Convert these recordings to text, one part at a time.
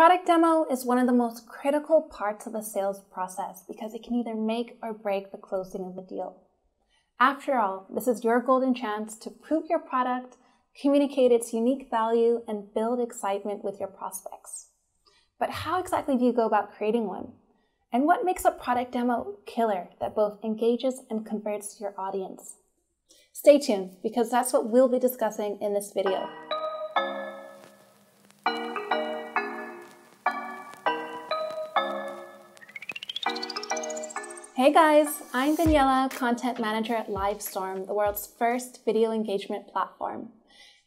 product demo is one of the most critical parts of a sales process because it can either make or break the closing of a deal. After all, this is your golden chance to prove your product, communicate its unique value, and build excitement with your prospects. But how exactly do you go about creating one? And what makes a product demo killer that both engages and converts your audience? Stay tuned, because that's what we'll be discussing in this video. Hey guys, I'm Daniela, Content Manager at Livestorm, the world's first video engagement platform.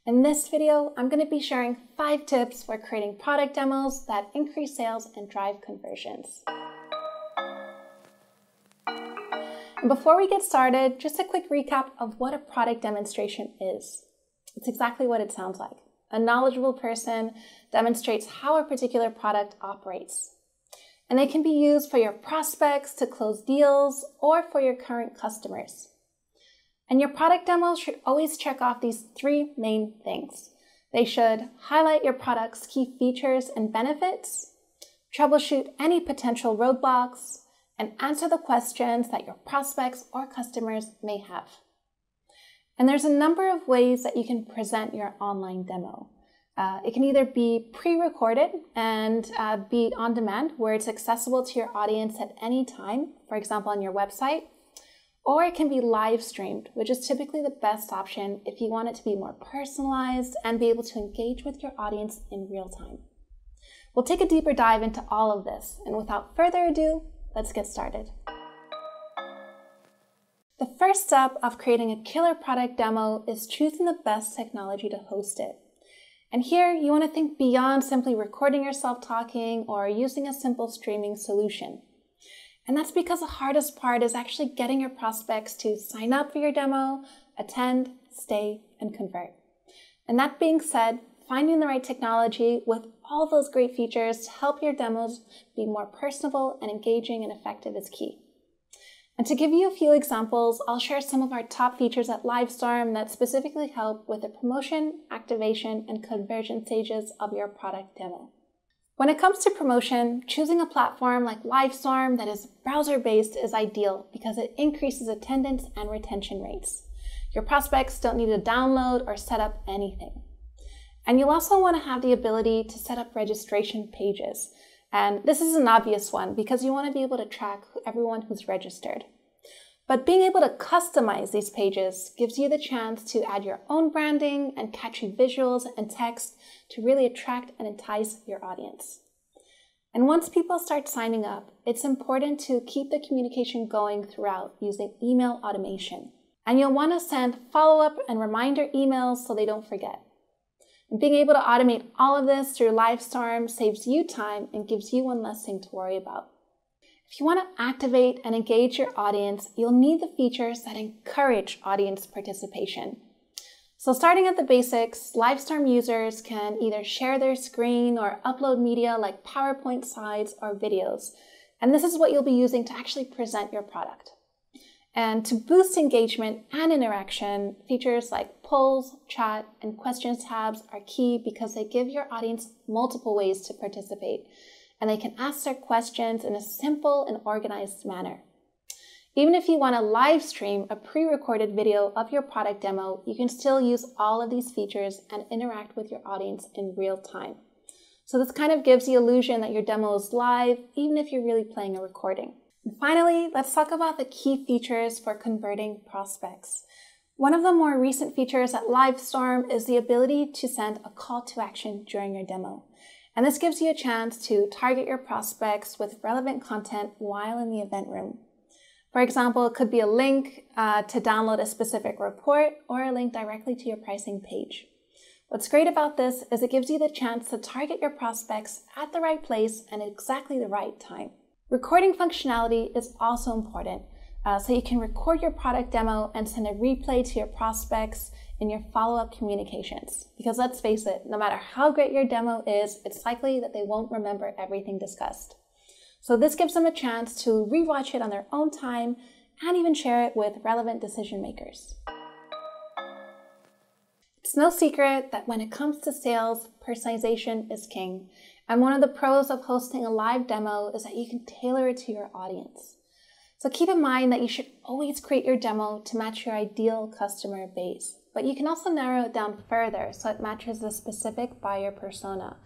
In this video, I'm going to be sharing 5 tips for creating product demos that increase sales and drive conversions. And before we get started, just a quick recap of what a product demonstration is. It's exactly what it sounds like. A knowledgeable person demonstrates how a particular product operates. And they can be used for your prospects to close deals or for your current customers. And your product demos should always check off these 3 main things. They should highlight your product's key features and benefits, troubleshoot any potential roadblocks, and answer the questions that your prospects or customers may have. And there's a number of ways that you can present your online demo. It can either be pre-recorded and be on demand, where it's accessible to your audience at any time, for example, on your website, or it can be live streamed, which is typically the best option if you want it to be more personalized and be able to engage with your audience in real time. We'll take a deeper dive into all of this, and without further ado, let's get started. The first step of creating a killer product demo is choosing the best technology to host it. And here, you want to think beyond simply recording yourself talking or using a simple streaming solution. And that's because the hardest part is actually getting your prospects to sign up for your demo, attend, stay, and convert. And that being said, finding the right technology with all those great features to help your demos be more personable and engaging and effective is key. And to give you a few examples, I'll share some of our top features at Livestorm that specifically help with the promotion, activation, and conversion stages of your product demo. When it comes to promotion, choosing a platform like Livestorm that is browser-based is ideal because it increases attendance and retention rates. Your prospects don't need to download or set up anything. And you'll also want to have the ability to set up registration pages. And this is an obvious one because you want to be able to track everyone who's registered. But being able to customize these pages gives you the chance to add your own branding and catchy visuals and text to really attract and entice your audience. And once people start signing up, it's important to keep the communication going throughout using email automation. And you'll want to send follow-up and reminder emails so they don't forget. Being able to automate all of this through Livestorm saves you time and gives you one less thing to worry about. If you want to activate and engage your audience, you'll need the features that encourage audience participation. So starting at the basics, Livestorm users can either share their screen or upload media like PowerPoint slides or videos. And this is what you'll be using to actually present your product. And to boost engagement and interaction, features like polls, chat, and questions tabs are key because they give your audience multiple ways to participate, and they can ask their questions in a simple and organized manner. Even if you want to live stream a pre-recorded video of your product demo, you can still use all of these features and interact with your audience in real time. So this kind of gives the illusion that your demo is live, even if you're really playing a recording. And finally, let's talk about the key features for converting prospects. One of the more recent features at Livestorm is the ability to send a call to action during your demo. And this gives you a chance to target your prospects with relevant content while in the event room. For example, it could be a link to download a specific report or a link directly to your pricing page. What's great about this is it gives you the chance to target your prospects at the right place and at exactly the right time. Recording functionality is also important, so you can record your product demo and send a replay to your prospects in your follow-up communications. Because let's face it, no matter how great your demo is, it's likely that they won't remember everything discussed. So this gives them a chance to rewatch it on their own time and even share it with relevant decision makers. It's no secret that when it comes to sales, personalization is king. And one of the pros of hosting a live demo is that you can tailor it to your audience. So keep in mind that you should always create your demo to match your ideal customer base, but you can also narrow it down further so it matches a specific buyer persona.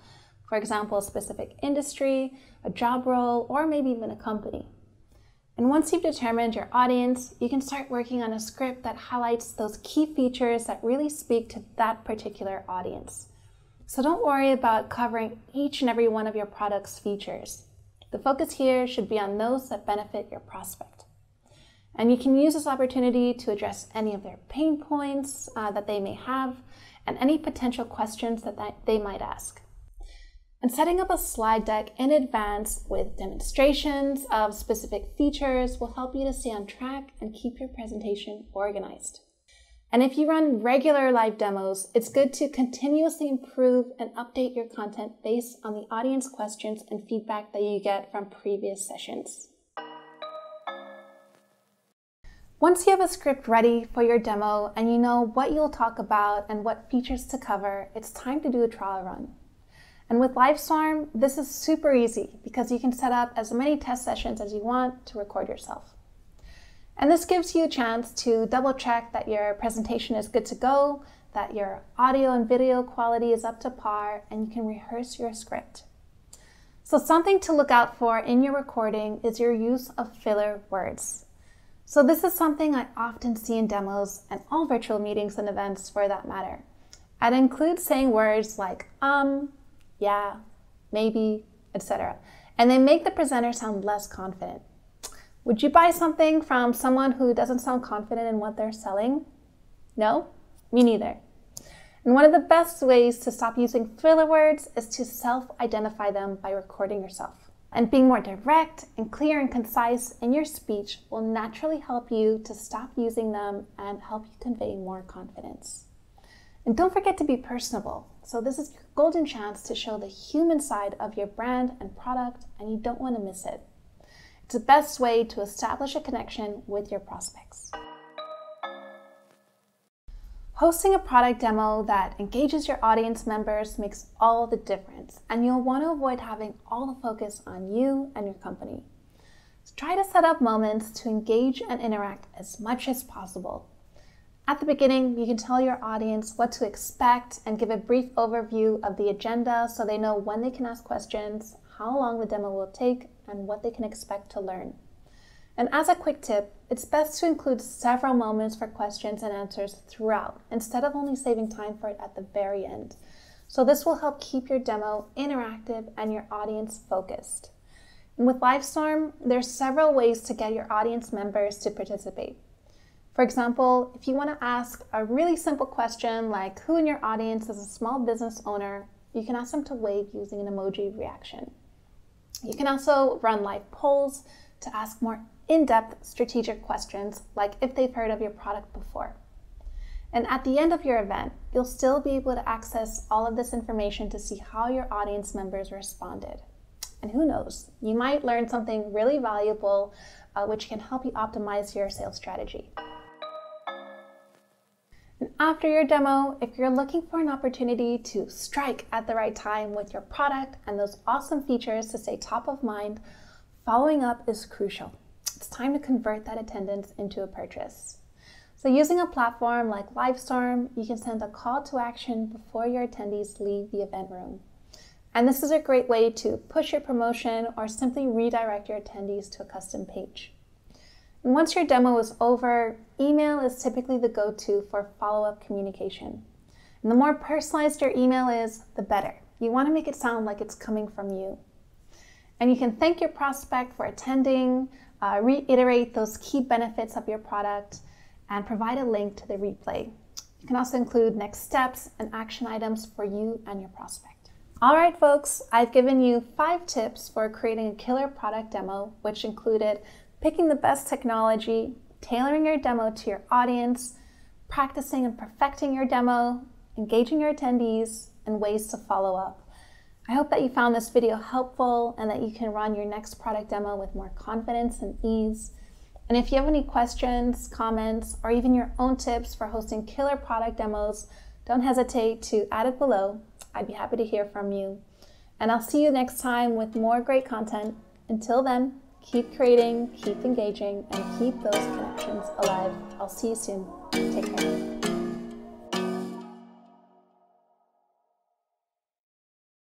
For example, a specific industry, a job role, or maybe even a company. And once you've determined your audience, you can start working on a script that highlights those key features that really speak to that particular audience. So don't worry about covering each and every one of your product's features. The focus here should be on those that benefit your prospect. And you can use this opportunity to address any of their pain points that they may have and any potential questions that they might ask. And setting up a slide deck in advance with demonstrations of specific features will help you to stay on track and keep your presentation organized. And if you run regular live demos, it's good to continuously improve and update your content based on the audience questions and feedback that you get from previous sessions. Once you have a script ready for your demo and you know what you'll talk about and what features to cover, it's time to do a trial run. And with Livestorm, this is super easy because you can set up as many test sessions as you want to record yourself. And this gives you a chance to double check that your presentation is good to go, that your audio and video quality is up to par, and you can rehearse your script. So something to look out for in your recording is your use of filler words. So this is something I often see in demos and all virtual meetings and events for that matter. I'd include saying words like yeah, maybe, etc. And they make the presenter sound less confident. Would you buy something from someone who doesn't sound confident in what they're selling? No? Me neither. And one of the best ways to stop using filler words is to self-identify them by recording yourself. And being more direct and clear and concise in your speech will naturally help you to stop using them and help you convey more confidence. And don't forget to be personable. So this is your golden chance to show the human side of your brand and product, and you don't want to miss it. It's the best way to establish a connection with your prospects. Hosting a product demo that engages your audience members makes all the difference, and you'll want to avoid having all the focus on you and your company. So try to set up moments to engage and interact as much as possible. At the beginning, you can tell your audience what to expect and give a brief overview of the agenda so they know when they can ask questions, how long the demo will take, and what they can expect to learn. And as a quick tip, it's best to include several moments for questions and answers throughout, instead of only saving time for it at the very end. So this will help keep your demo interactive and your audience focused. And with Livestorm, there's several ways to get your audience members to participate. For example, if you want to ask a really simple question like who in your audience is a small business owner, you can ask them to wave using an emoji reaction. You can also run live polls to ask more in-depth strategic questions, like if they've heard of your product before. And at the end of your event, you'll still be able to access all of this information to see how your audience members responded. And who knows, you might learn something really valuable, which can help you optimize your sales strategy. And after your demo, if you're looking for an opportunity to strike at the right time with your product and those awesome features to stay top of mind, following up is crucial. It's time to convert that attendance into a purchase. So using a platform like Livestorm, you can send a call to action before your attendees leave the event room. And this is a great way to push your promotion or simply redirect your attendees to a custom page. And once your demo is over, email is typically the go-to for follow-up communication. And the more personalized your email is, the better. You want to make it sound like it's coming from you. And you can thank your prospect for attending, reiterate those key benefits of your product, and provide a link to the replay. You can also include next steps and action items for you and your prospect. All right, folks, I've given you 5 tips for creating a killer product demo, which included picking the best technology, tailoring your demo to your audience, practicing and perfecting your demo, engaging your attendees, and ways to follow up. I hope that you found this video helpful and that you can run your next product demo with more confidence and ease. And if you have any questions, comments, or even your own tips for hosting killer product demos, don't hesitate to add it below. I'd be happy to hear from you. And I'll see you next time with more great content. Until then, keep creating, keep engaging, and keep those connections alive. I'll see you soon. Take care.